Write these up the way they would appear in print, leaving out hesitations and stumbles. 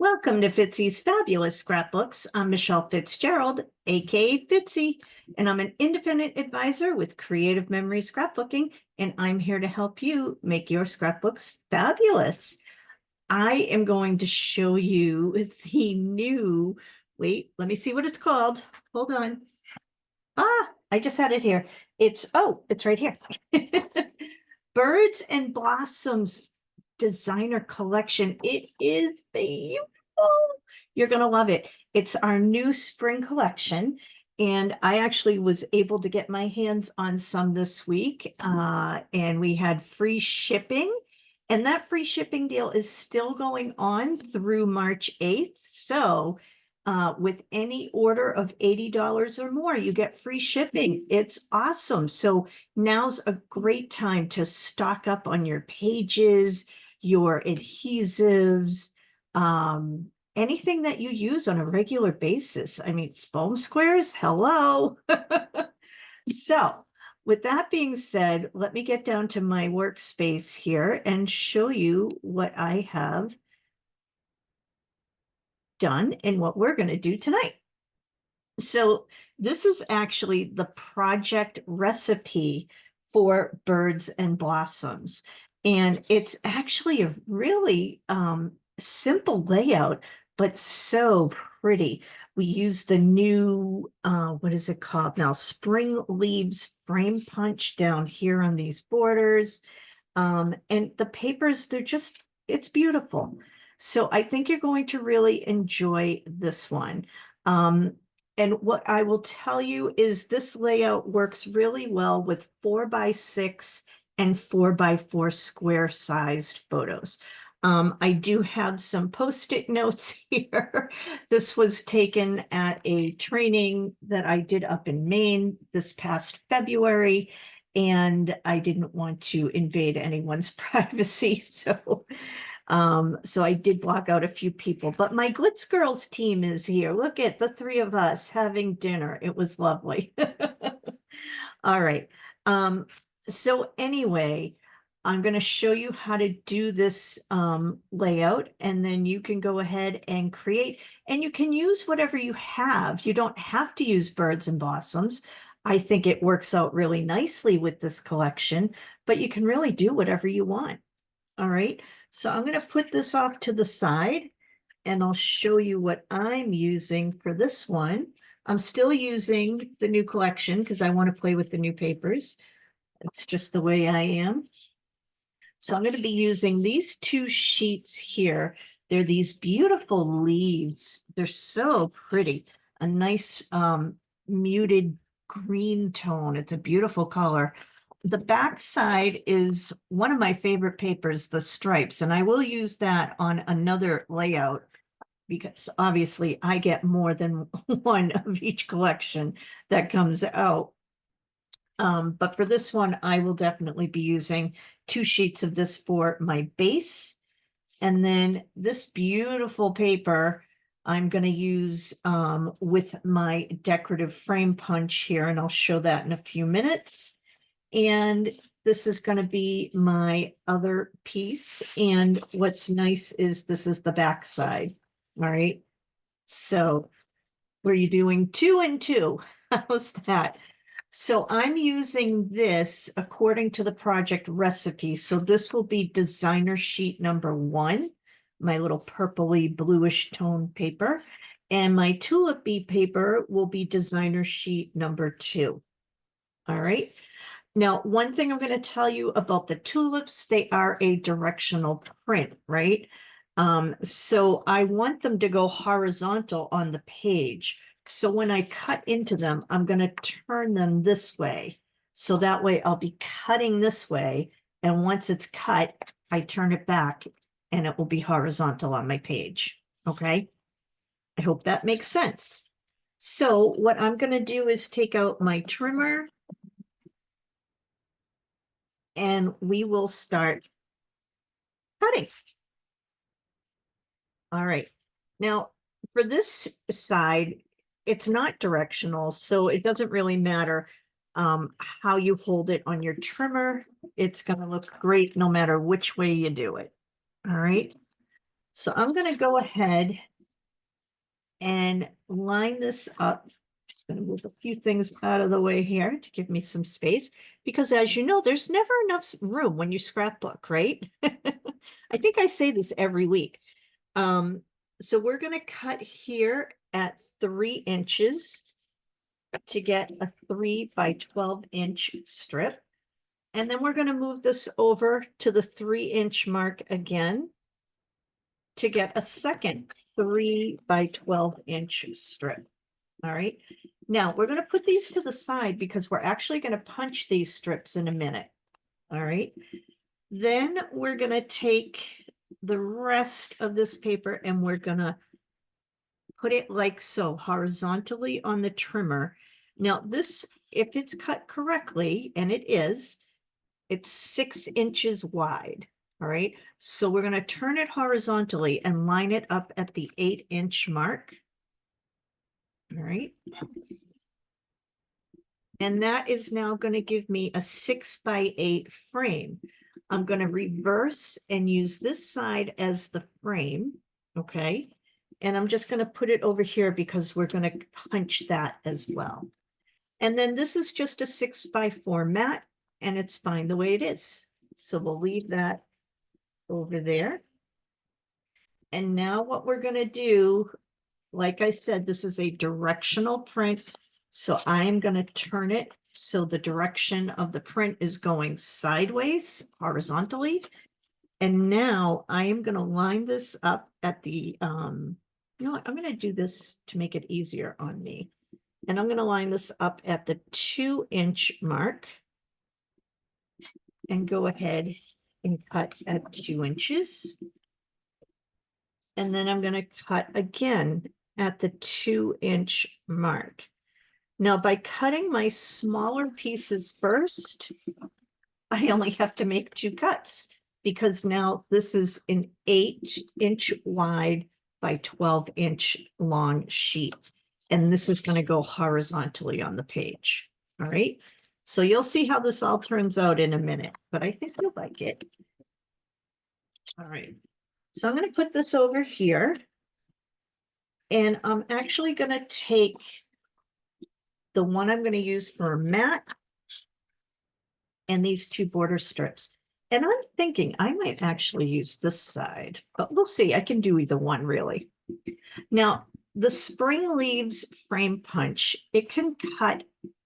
Welcome to Fitzy's Fabulous Scrapbooks. I'm Michelle Fitzgerald, aka Fitzy, and I'm an independent advisor with Creative Memory Scrapbooking, and I'm here to help you make your scrapbooks fabulous. I am going to show you the new, wait, let me see what it's called. Hold on. I just had it here. It's right here. Birds and Blossoms designer collection. It is beautiful. You're going to love it. It's our new spring collection. And I actually was able to get my hands on some this week. And we had free shipping. And that free shipping deal is still going on through March 8th. So with any order of $80 or more, you get free shipping. It's awesome. So now's a great time to stock up on your pages, your adhesives, anything that you use on a regular basis. I mean, foam squares, hello. So with that being said, let me get down to my workspace here and show you what I have done and what we're going to do tonight. So this is actually the project recipe for Birds and Blossoms. And it's actually a really simple layout, but so pretty. We use the new, what is it called now? Spring Leaves frame punch down here on these borders. And the papers, it's beautiful. So I think you're going to really enjoy this one. And what I will tell you is this layout works really well with 4x6 and 4x4 square sized photos. I do have some Post-it notes here. This was taken at a training that I did up in Maine this past February, and I didn't want to invade anyone's privacy. So I did block out a few people, but my Glitz Girls team is here. Look at the three of us having dinner. It was lovely. All right. So anyway, I'm going to show you how to do this layout, and then you can go ahead and create, and you can use whatever you have. You don't have to use Birds and Blossoms. I think it works out really nicely with this collection, but you can really do whatever you want. All right, so I'm going to put this off to the side and I'll show you what I'm using for this one. I'm still using the new collection because I want to play with the new papers. It's just the way I am. So I'm going to be using these two sheets here. They're these beautiful leaves. They're so pretty. A nice muted green tone. It's a beautiful color. The back side is one of my favorite papers, the stripes, and I will use that on another layout because obviously I get more than one of each collection that comes out. But for this one, I will definitely be using 2 sheets of this for my base. And then this beautiful paper I'm going to use with my decorative frame punch here, and I'll show that in a few minutes. And this is going to be my other piece. And what's nice is this is the back side. All right. So were you doing 2 and 2? How's that? So I'm using this according to the project recipe. So this will be designer sheet number 1, my little purpley bluish tone paper. And my tulip bee paper will be designer sheet number 2. All right. Now, one thing I'm going to tell you about the tulips, they are a directional print, right? So I want them to go horizontal on the page. So when I cut into them, I'm going to turn them this way. So that way I'll be cutting this way. And once it's cut, I turn it back and it will be horizontal on my page. Okay. I hope that makes sense. So what I'm going to do is take out my trimmer and we will start cutting. All right. Now, for this side, it's not directional, so it doesn't really matter how you hold it on your trimmer. It's going to look great no matter which way you do it. All right. So I'm going to go ahead and line this up. Just going to move a few things out of the way here to give me some space, because as you know, there's never enough room when you scrapbook, right? I think I say this every week. So we're going to cut here at 3 inches to get a 3 by 12 inch strip. And then we're going to move this over to the 3-inch mark again to get a second 3 by 12 inch strip. All right. Now we're going to put these to the side because we're actually going to punch these strips in a minute. All right. Then we're going to take the rest of this paper and we're going to put it like so, horizontally on the trimmer. Now this, if it's cut correctly, and it is, it's 6 inches wide. All right. So we're going to turn it horizontally and line it up at the 8-inch mark. All right. And that is now going to give me a 6 by 8 frame. I'm going to reverse and use this side as the frame. Okay. And I'm just going to put it over here because we're going to punch that as well. And then this is just a 6 by 4 mat, and it's fine the way it is. So we'll leave that over there. And now what we're going to do, like I said, this is a directional print. So I'm going to turn it so the direction of the print is going sideways, horizontally. And now I am going to line this up at the, you know what, I'm going to do this to make it easier on me. And I'm going to line this up at the 2-inch mark and go ahead and cut at 2 inches. And then I'm going to cut again at the 2-inch mark. Now, by cutting my smaller pieces first, I only have to make 2 cuts because now this is an 8-inch wide by 12-inch long sheet. And this is going to go horizontally on the page. All right. So you'll see how this all turns out in a minute, but I think you'll like it. All right. So I'm going to put this over here. And I'm actually going to take the one I'm going to use for a mat and these 2 border strips. And I'm thinking I might actually use this side, but we'll see. I can do either one really. Now, the spring leaves frame punch, it can cut,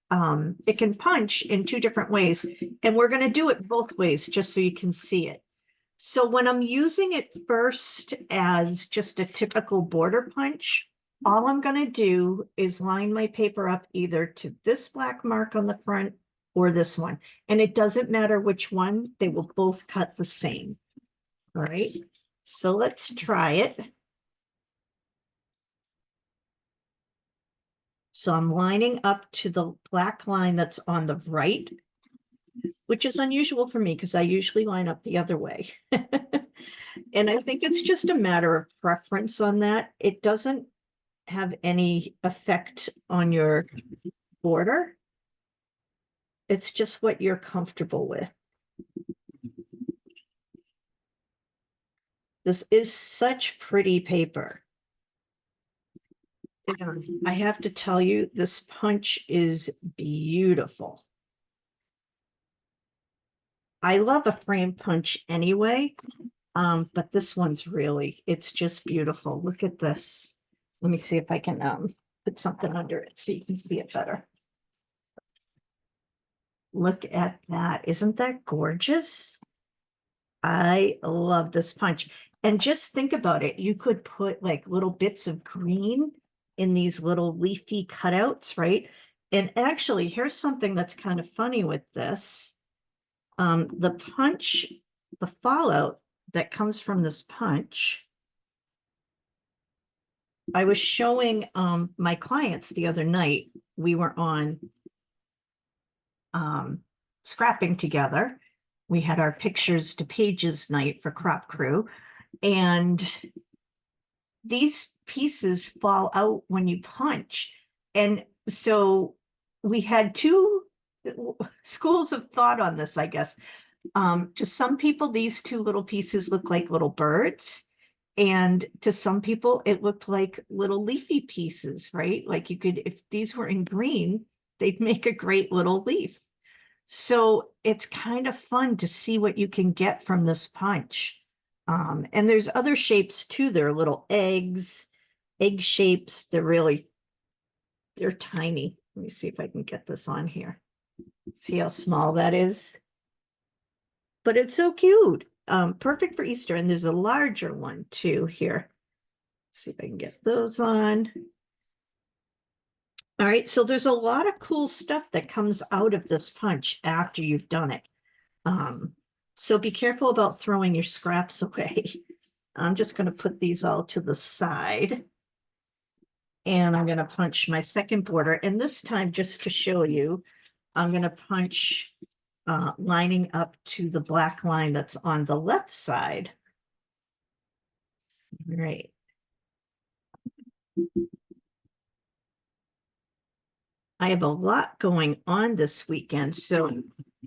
it can punch in 2 different ways. And we're going to do it both ways just so you can see it. So when I'm using it first as just a typical border punch, all I'm going to do is line my paper up either to this black mark on the front or this one. And it doesn't matter which one, they will both cut the same. All right, so let's try it. So I'm lining up to the black line that's on the right, which is unusual for me because I usually line up the other way. And I think it's just a matter of preference on that. It doesn't have any effect on your border. It's just what you're comfortable with. This is such pretty paper. I have to tell you, this punch is beautiful. I love a frame punch anyway, but this one's really, it's just beautiful. Look at this. Let me see if I can put something under it so you can see it better. Look at that. Isn't that gorgeous? I love this punch. And just think about it. You could put like little bits of green in these little leafy cutouts, right? And actually, here's something that's kind of funny with this. The punch, the fallout that comes from this punch, I was showing my clients the other night. We were on scrapping together. We had our pictures to pages night for Crop Crew, and these pieces fall out when you punch. And so we had 2 schools of thought on this, I guess. To some people, these 2 little pieces look like little birds. And to some people, it looked like little leafy pieces, right? Like you could, if these were in green, they'd make a great little leaf. So it's kind of fun to see what you can get from this punch. And there's other shapes too. There are little eggs, egg shapes. They're tiny. Let me see if I can get this on here. See how small that is? But it's so cute. Perfect for Easter. And there's a larger one too here. Let's see if I can get those on. All right, so there's a lot of cool stuff that comes out of this punch after you've done it. So be careful about throwing your scraps away. I'm just going to put these all to the side. And I'm going to punch my second border. And this time, just to show you, I'm going to punch lining up to the black line that's on the left side. All right. I have a lot going on this weekend. So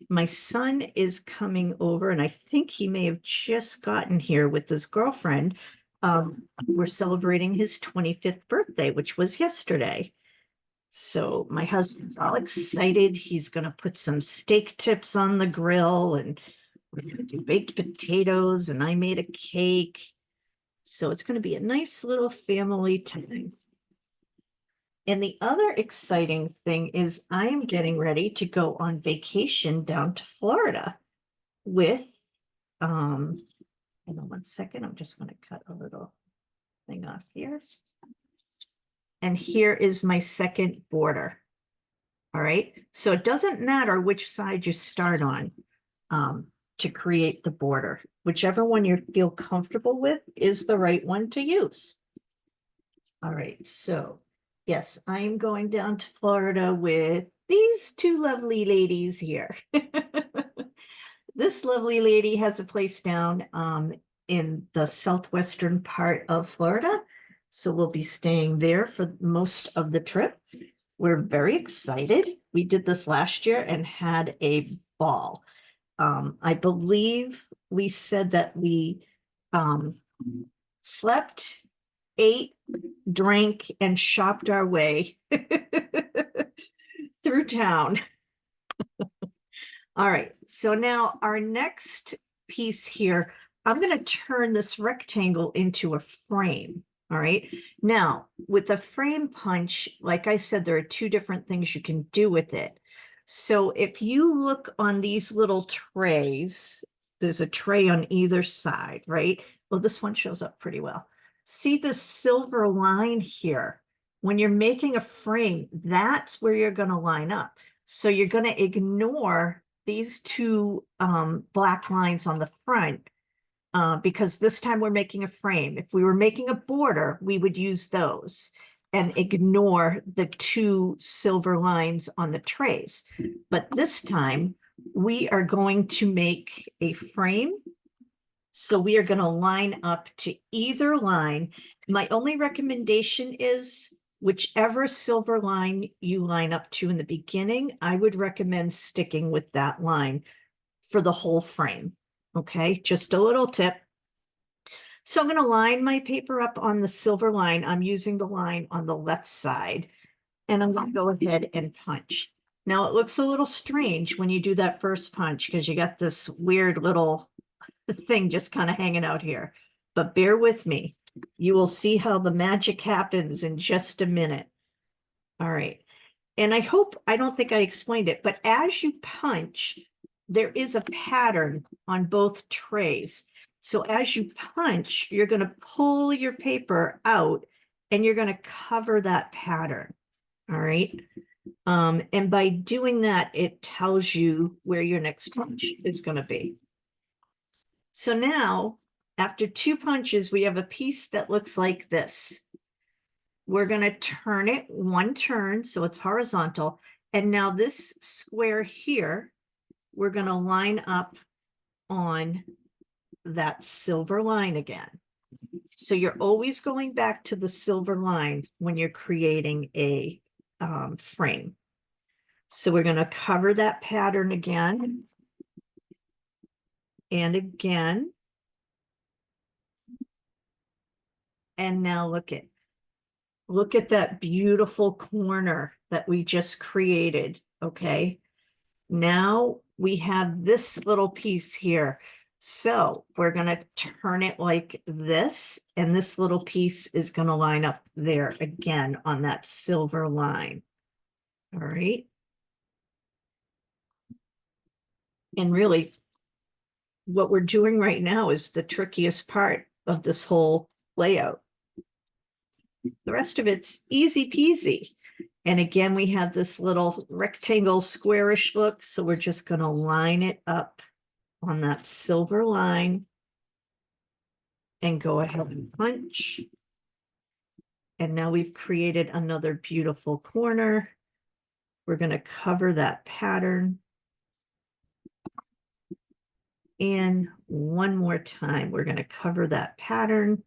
my son is coming over, and I think he may have just gotten here with his girlfriend. We're celebrating his 25th birthday, which was yesterday. So my husband's all excited. He's going to put some steak tips on the grill, and we're going to do baked potatoes, and I made a cake. So it's going to be a nice little family time. And the other exciting thing is I am getting ready to go on vacation down to Florida with, hold on one second, I'm just going to cut a little thing off here. And here is my second border. All right, so it doesn't matter which side you start on to create the border. Whichever one you feel comfortable with is the right one to use. All right, so yes, I am going down to Florida with these two lovely ladies here. This lovely lady has a place down in the southwestern part of Florida. So we'll be staying there for most of the trip. We're very excited. We did this last year and had a ball. I believe we said that we slept, ate, drank, and shopped our way through town. All right, so now our next piece here, I'm going to turn this rectangle into a frame. All right, now with the frame punch, like I said, there are two different things you can do with it. So if you look on these little trays, there's a tray on either side, right? Well, this one shows up pretty well. See the silver line here? When you're making a frame, that's where you're going to line up. So you're going to ignore these two black lines on the front because this time we're making a frame. If we were making a border, we would use those and ignore the two silver lines on the trays. But this time we are going to make a frame. So we are going to line up to either line. My only recommendation is whichever silver line you line up to in the beginning, I would recommend sticking with that line for the whole frame. Okay, just a little tip. So I'm going to line my paper up on the silver line. I'm using the line on the left side, and I'm going to go ahead and punch. Now it looks a little strange when you do that first punch because you got this weird little thing just kind of hanging out here, but bear with me. You will see how the magic happens in just a minute. All right. And I don't think I explained it, but as you punch, there is a pattern on both trays. So as you punch, you're going to pull your paper out and you're going to cover that pattern. All right. And by doing that, it tells you where your next punch is going to be. So now, after two punches, we have a piece that looks like this. We're going to turn it one turn, so it's horizontal. And now this square here, we're going to line up on that silver line again. So you're always going back to the silver line when you're creating a frame. So we're going to cover that pattern again and again. And now look at that beautiful corner that we just created, okay? Now we have this little piece here. So we're gonna turn it like this, and this little piece is gonna line up there again on that silver line. All right. And really, what we're doing right now is the trickiest part of this whole layout. The rest of it's easy peasy. And again, we have this little rectangle squarish look. So we're just going to line it up on that silver line and go ahead and punch. And now we've created another beautiful corner. We're going to cover that pattern. And one more time, we're going to cover that pattern.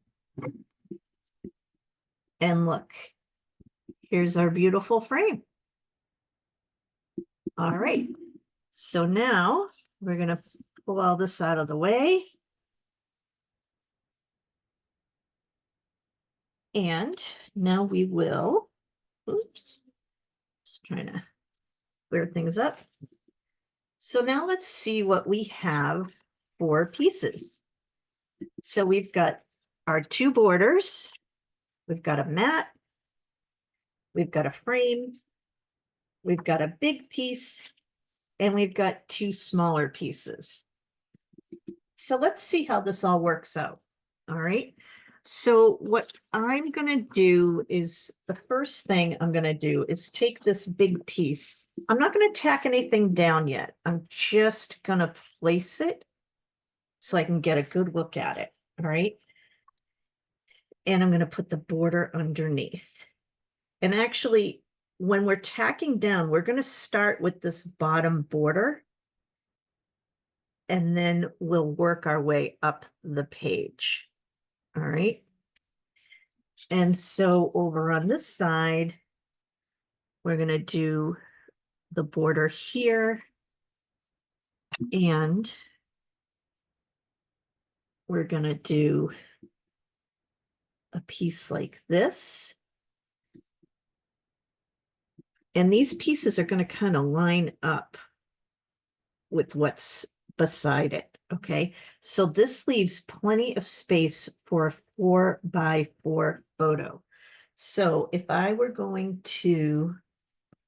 And look, here's our beautiful frame. All right. So now we're going to pull all this out of the way. And now we will, oops, just trying to clear things up. So now let's see what we have for pieces. So we've got our two borders, we've got a mat, we've got a frame, we've got a big piece, and we've got two smaller pieces. So let's see how this all works out. All right. So what I'm going to do is the first thing I'm going to do is take this big piece. I'm not going to tack anything down yet. I'm just going to place it so I can get a good look at it. All right. And I'm going to put the border underneath. And actually, when we're tacking down, we're going to start with this bottom border. And then we'll work our way up the page. All right. And so over on this side, we're going to do the border here. And we're going to do a piece like this. And these pieces are going to kind of line up with what's beside it. Okay. So this leaves plenty of space for a 4x4 photo. So if I were going to,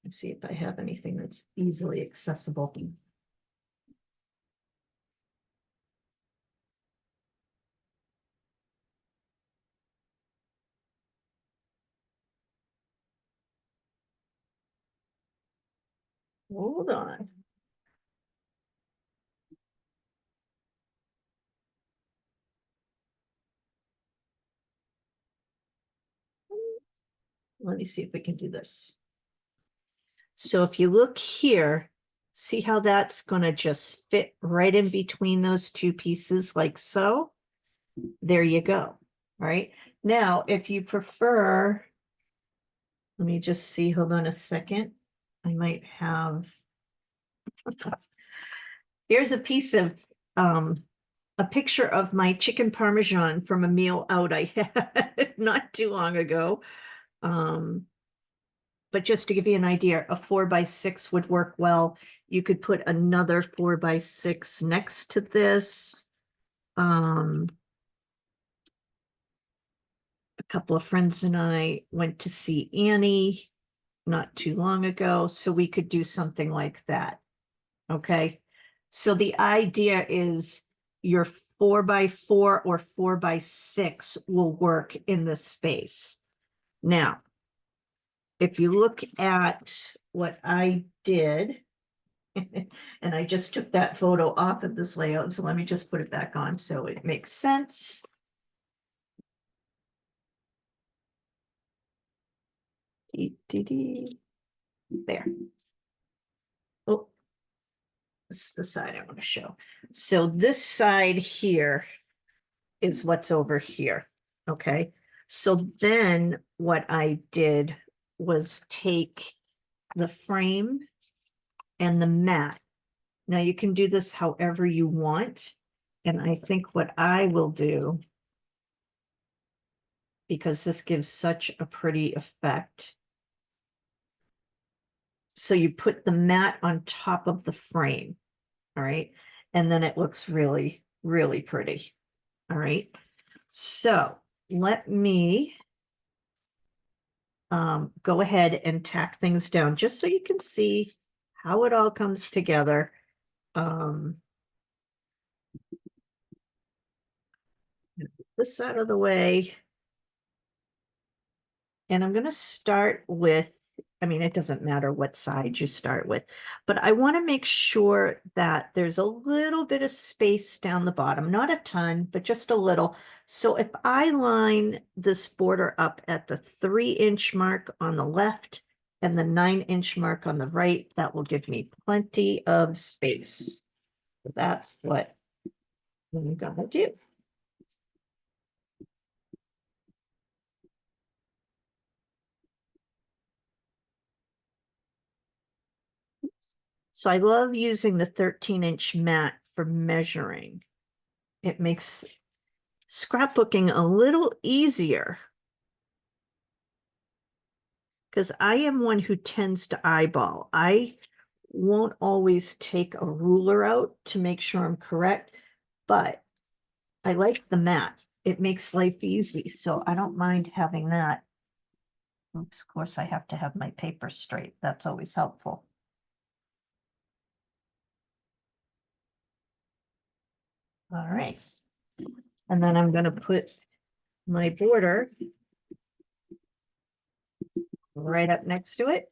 let's see if I have anything that's easily accessible. Hold on. Let me see if we can do this. So if you look here, see how that's going to just fit right in between those two pieces like so? There you go. All right. Now, if you prefer, let me just see, hold on a second. I might have, here's a piece of, a picture of my chicken Parmesan from a meal out I had not too long ago. But just to give you an idea, a 4x6 would work well. You could put another 4x6 next to this. A couple of friends and I went to see Annie not too long ago, so we could do something like that. Okay. So the idea is your 4x4 or 4x6 will work in this space. Now, if you look at what I did, and I just took that photo off of this layout, so let me just put it back on so it makes sense. There. Oh, this is the side I want to show. So this side here is what's over here. Okay. So then what I did was take the frame and the mat. Now you can do this however you want. And I think what I will do because this gives such a pretty effect. So you put the mat on top of the frame, all right? And then it looks really, really pretty, all right? So let me go ahead and tack things down just so you can see how it all comes together. This out of the way. And I'm going to start with, I mean, it doesn't matter what side you start with, but I want to make sure that there's a little bit of space down the bottom, not a ton, but just a little. So if I line this border up at the 3-inch mark on the left and the 9-inch mark on the right, that will give me plenty of space. So that's what I'm going to do. So I love using the 13-inch mat for measuring. It makes scrapbooking a little easier because I am one who tends to eyeball. I won't always take a ruler out to make sure I'm correct, but I like the mat. It makes life easy, so I don't mind having that. Oops, of course, I have to have my paper straight. That's always helpful. All right. And then I'm going to put my border right up next to it.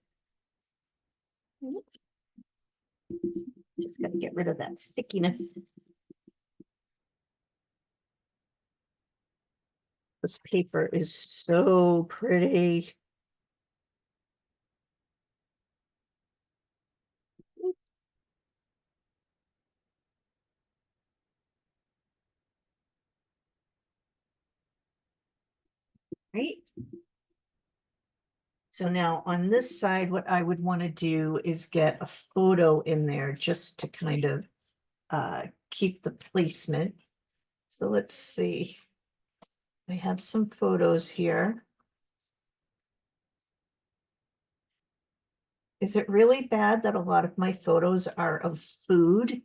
Just got to get rid of that stickiness. This paper is so pretty. Right? So now on this side, what I would want to do is get a photo in there just to kind of keep the placement. So let's see. I have some photos here. Is it really bad that a lot of my photos are of food?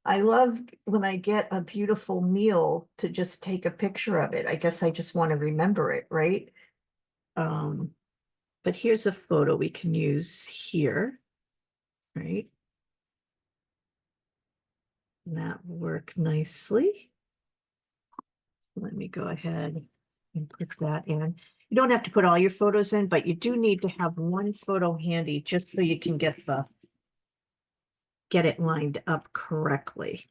I love when I get a beautiful meal to just take a picture of it. I guess I just want to remember it, right? But here's a photo we can use here, right? That will work nicely. Let me go ahead and put that in. You don't have to put all your photos in, but you do need to have one photo handy just so you can get it lined up correctly.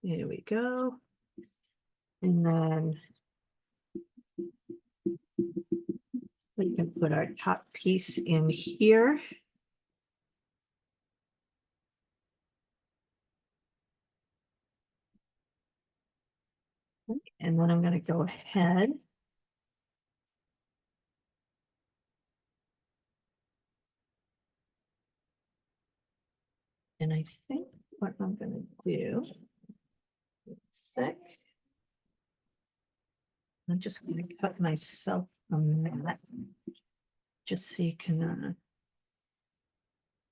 There we go. And then we can put our top piece in here. And then I'm going to go ahead and I think what I'm going to do, sec, I'm just going to cut myself a mat just so you can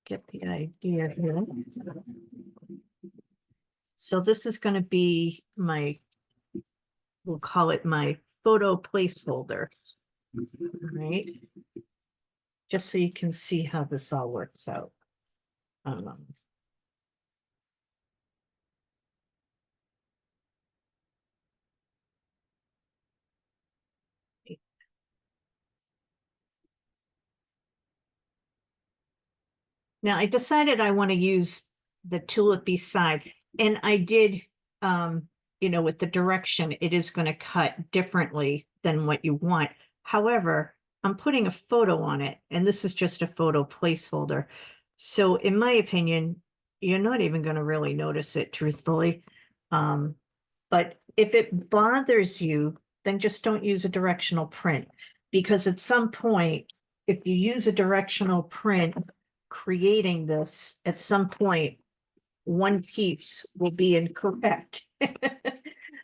get the idea here. So this is going to be my, we'll call it my photo placeholder, right? Just so you can see how this all works out. Now I decided I want to use the tulipy side, and I did, with the direction, it is going to cut differently than what you want. However, I'm putting a photo on it, and this is just a photo placeholder. So in my opinion, you're not even going to really notice it, truthfully. But if it bothers you, then just don't use a directional print, because at some point, if you use a directional print, creating this, at some point, one piece will be incorrect.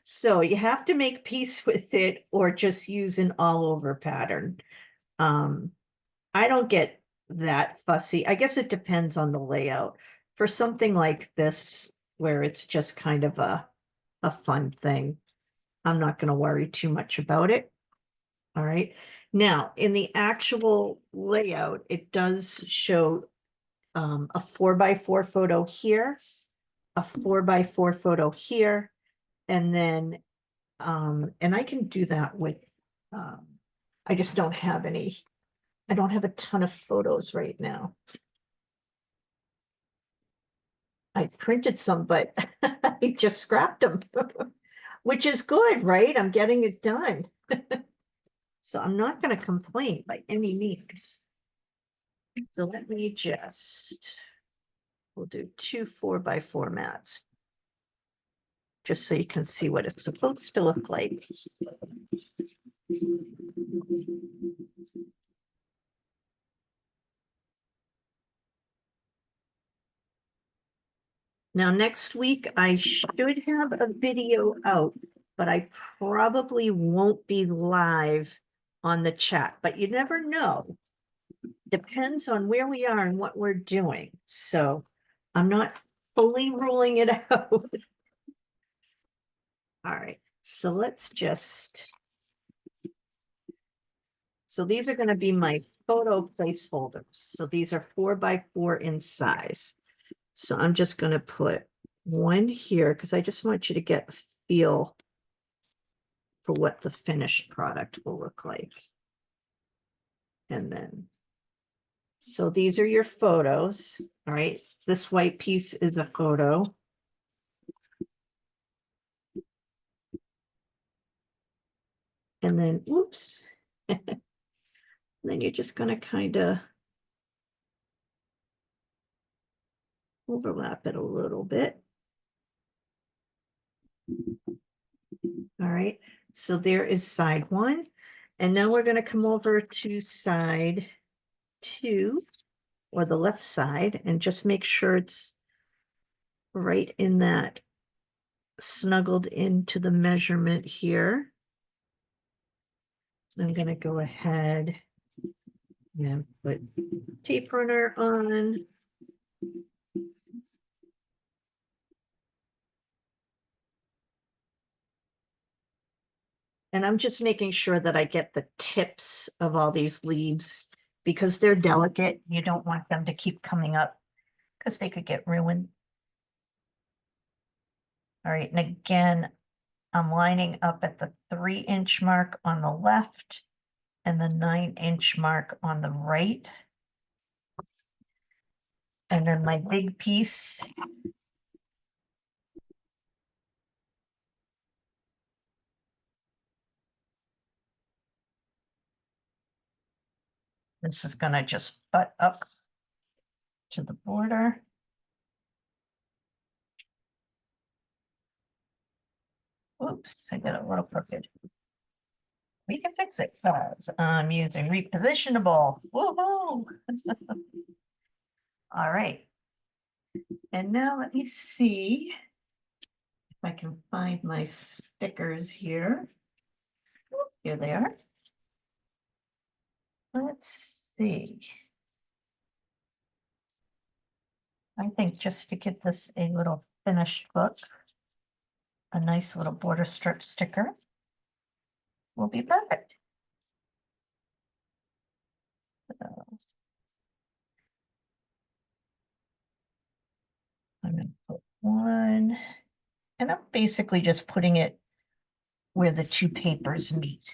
So you have to make peace with it or just use an all over pattern. I don't get that fussy. I guess it depends on the layout. For something like this, where it's just kind of a fun thing, I'm not going to worry too much about it. All right. Now, in the actual layout, it does show a 4x4 photo here, a 4x4 photo here, and then and I can do that with I just don't have any, I don't have a ton of photos right now. I printed some, but I just scrapped them, which is good, right? I'm getting it done. So I'm not going to complain by any means. So let me just, we'll do 2 4x4 mats, just so you can see what it's supposed to look like. Now, next week, I should have a video out, but I probably won't be live on the chat, but you never know. Depends on where we are and what we're doing. So I'm not fully ruling it out. All right, so let's just, so these are going to be my photo placeholders. So these are 4x4 in size. So I'm just going to put one here because I just want you to get a feel for what the finished product will look like. And then, so these are your photos. All right, this white piece is a photo. And then, oops. Then you're just going to kind of overlap it a little bit. All right, so there is side 1. And now we're going to come over to side 2, or the left side, and just make sure it's right in that, snuggled into the measurement here. I'm going to go ahead and put tape runner on. And I'm just making sure that I get the tips of all these leaves because they're delicate. You don't want them to keep coming up because they could get ruined. All right, and again, I'm lining up at the 3-inch mark on the left and the 9-inch mark on the right. And then my big piece, this is going to just butt up to the border. Oops, I got a little crooked. We can fix it because I'm using repositionable. Woohoo! All right. And now let me see if I can find my stickers here. Here they are. Let's see. I think just to give this a little finished look, a nice little border strip sticker will be perfect. So I'm going to put one, and I'm basically just putting it where the 2 papers meet.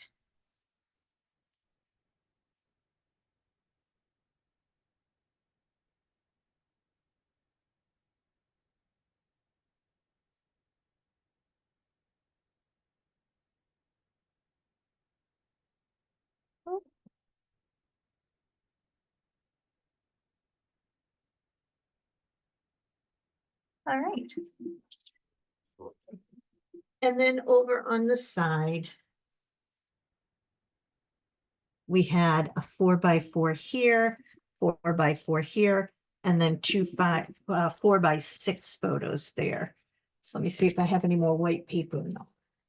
All right. And then over on the side, we had a 4x4 here, 4x4 here, and then 4x6 photos there. So let me see if I have any more white paper. No.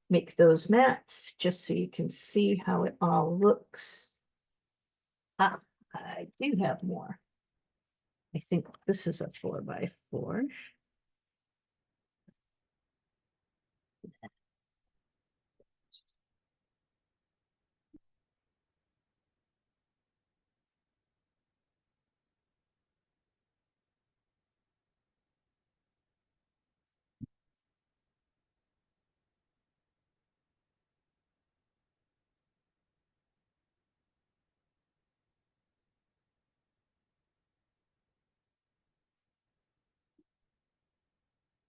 Make those mats just so you can see how it all looks. Ah, I do have more. I think this is a 4x4.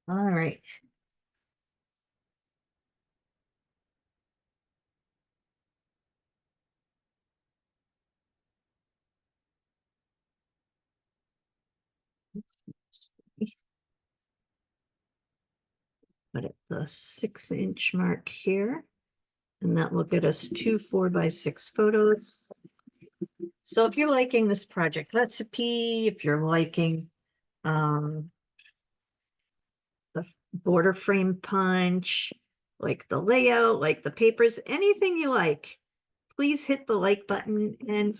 All right. Let's see. Put it the 6-inch mark here, and that will get us 2 4x6 photos. So if you're liking this project recipe, if you're liking the border frame punch, like the layout, like the papers, anything you like, please hit the like button and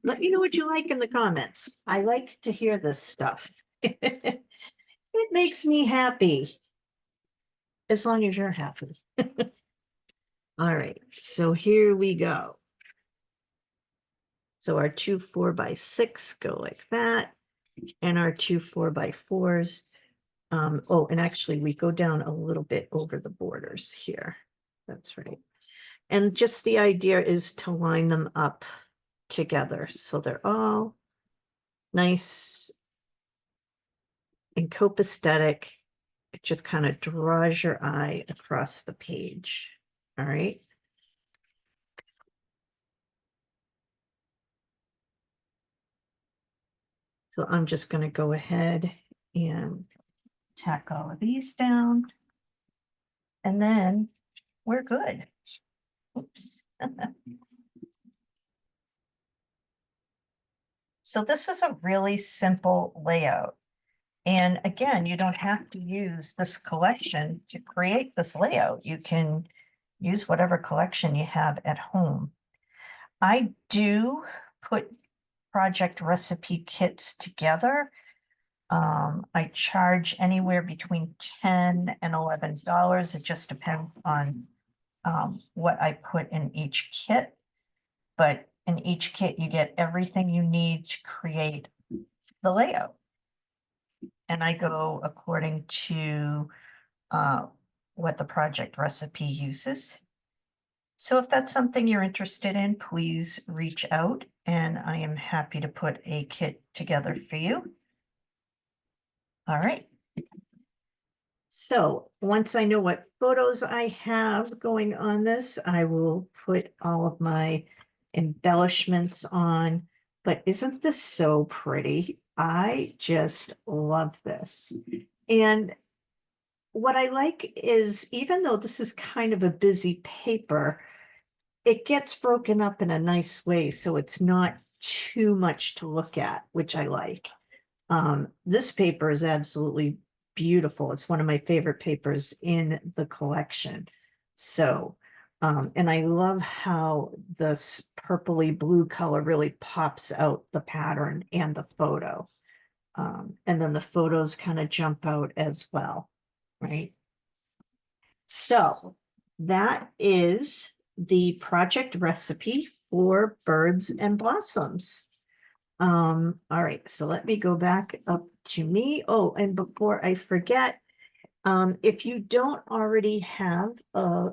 let me know what you like in the comments. I like to hear this stuff. It makes me happy, as long as you're happy. All right, so here we go. So our 2 4x6 go like that, and our 2 4x4s. Oh, and actually we go down a little bit over the borders here. That's right. And just the idea is to line them up together so they're all nice and copacetic. It just kind of draws your eye across the page. All right. So I'm just going to go ahead and tack all of these down. And then we're good. Oops. So this is a really simple layout. And again, you don't have to use this collection to create this layout. You can use whatever collection you have at home. I do put project recipe kits together. I charge anywhere between $10 and $11. It just depends on what I put in each kit. But in each kit, you get everything you need to create the layout. And I go according to what the project recipe uses. So if that's something you're interested in, please reach out and I am happy to put a kit together for you. All right. So once I know what photos I have going on this, I will put all of my embellishments on. But isn't this so pretty? I just love this. And what I like is, even though this is kind of a busy paper, it gets broken up in a nice way, so it's not too much to look at, which I like. This paper is absolutely beautiful. It's one of my favorite papers in the collection. So, and I love how this purpley blue color really pops out the pattern and the photo. And then the photos kind of jump out as well, right? So that is the project recipe for birds and blossoms. All right, so let me go back up to me. Oh, and before I forget, if you don't already have a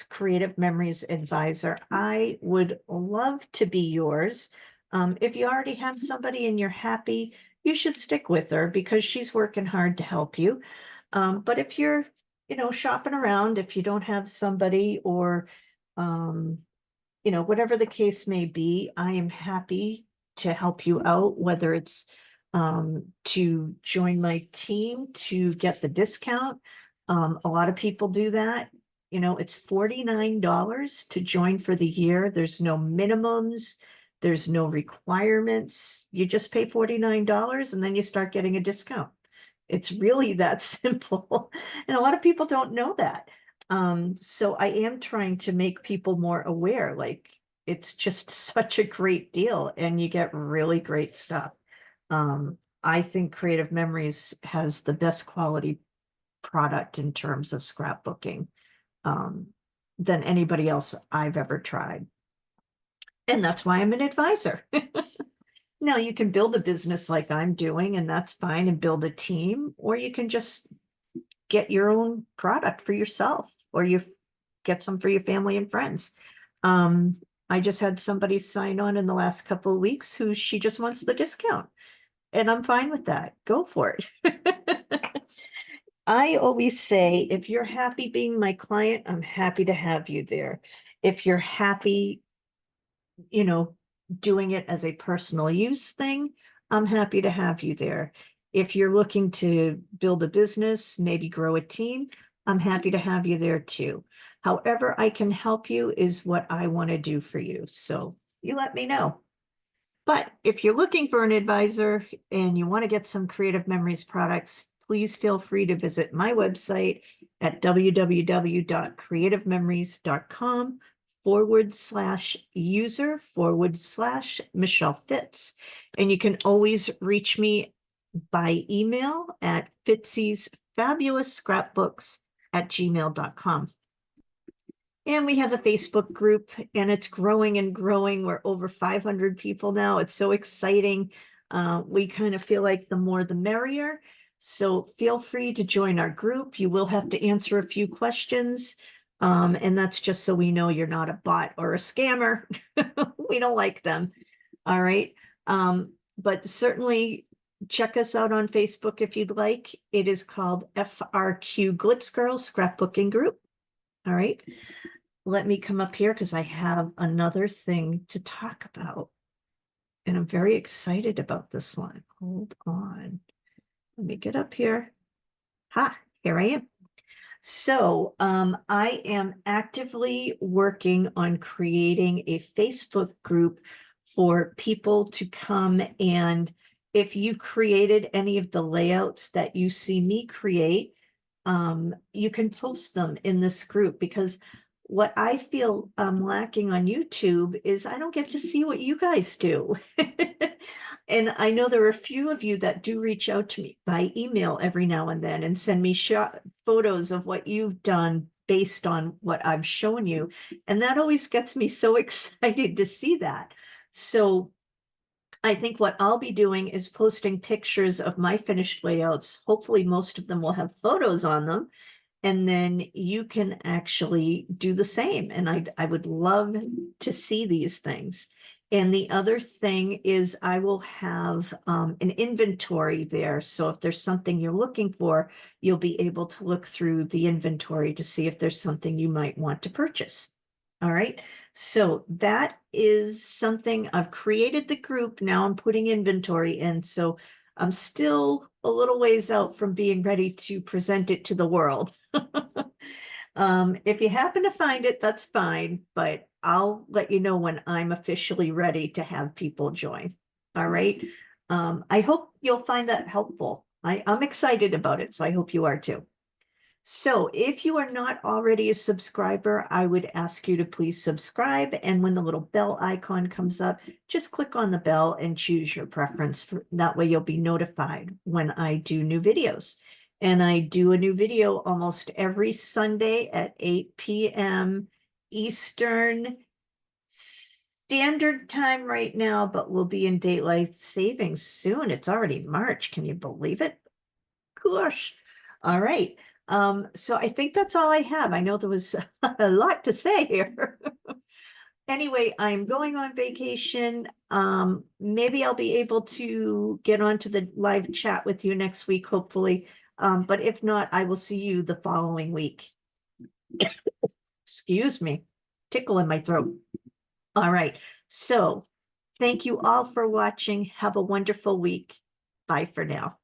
Creative Memories advisor, I would love to be yours. If you already have somebody and you're happy, you should stick with her because she's working hard to help you. But if you're, shopping around, if you don't have somebody or, whatever the case may be, I am happy to help you out, whether it's to join my team to get the discount. A lot of people do that. It's $49 to join for the year. There's no minimums. There's no requirements. You just pay $49 and then you start getting a discount. It's really that simple. And a lot of people don't know that. So I am trying to make people more aware, like it's just such a great deal and you get really great stuff. I think Creative Memories has the best quality product in terms of scrapbooking than anybody else I've ever tried. And that's why I'm an advisor. Now, you can build a business like I'm doing, and that's fine, and build a team, or you can just get your own product for yourself, or you get some for your family and friends. I just had somebody sign on in the last couple of weeks who she just wants the discount, and I'm fine with that. Go for it. I always say, if you're happy being my client, I'm happy to have you there. If you're happy, you know, doing it as a personal use thing, I'm happy to have you there. If you're looking to build a business, maybe grow a team, I'm happy to have you there too. However I can help you is what I want to do for you. So you let me know. But if you're looking for an advisor and you want to get some Creative Memories products, please feel free to visit my website at www.creativememories.com/user/Michelle Fitz. And you can always reach me by email at fitzy'sfabulousScrapbooks@gmail.com. And we have a Facebook group and it's growing and growing. We're over 500 people now. It's so exciting. We kind of feel like the more the merrier. So feel free to join our group. You will have to answer a few questions. And that's just so we know you're not a bot or a scammer. We don't like them. All right. But certainly check us out on Facebook if you'd like. It is called FRQ Glitz Girls Scrapbooking Group. All right. Let me come up here because I have another thing to talk about. And I'm very excited about this one. Hold on. Let me get up here. Ha, here I am. So I am actively working on creating a Facebook group for people to come, and if you've created any of the layouts that you see me create, you can post them in this group, because what I feel I'm lacking on YouTube is I don't get to see what you guys do. And I know there are a few of you that do reach out to me by email every now and then and send me photos of what you've done based on what I've shown you. And that always gets me so excited to see that. So I think what I'll be doing is posting pictures of my finished layouts. Hopefully most of them will have photos on them. And then you can actually do the same. And I would love to see these things. And the other thing is I will have an inventory there. So if there's something you're looking for, you'll be able to look through the inventory to see if there's something you might want to purchase. All right. So that is something I've created the group. Now I'm putting inventory in. So I'm still a little ways out from being ready to present it to the world. If you happen to find it, that's fine, but I'll let you know when I'm officially ready to have people join. All right. I hope you'll find that helpful. I'm excited about it, so I hope you are too. So if you are not already a subscriber, I would ask you to please subscribe. And when the little bell icon comes up, just click on the bell and choose your preference. That way you'll be notified when I do new videos. And I do a new video almost every Sunday at 8 p.m. Eastern Standard Time right now, but we'll be in daylight savings soon. It's already March. Can you believe it? Gosh. All right. So I think that's all I have. I know there was a lot to say here. Anyway, I'm going on vacation. Maybe I'll be able to get onto the live chat with you next week, hopefully. But if not, I will see you the following week. Excuse me, tickle in my throat. All right. So thank you all for watching. Have a wonderful week. Bye for now.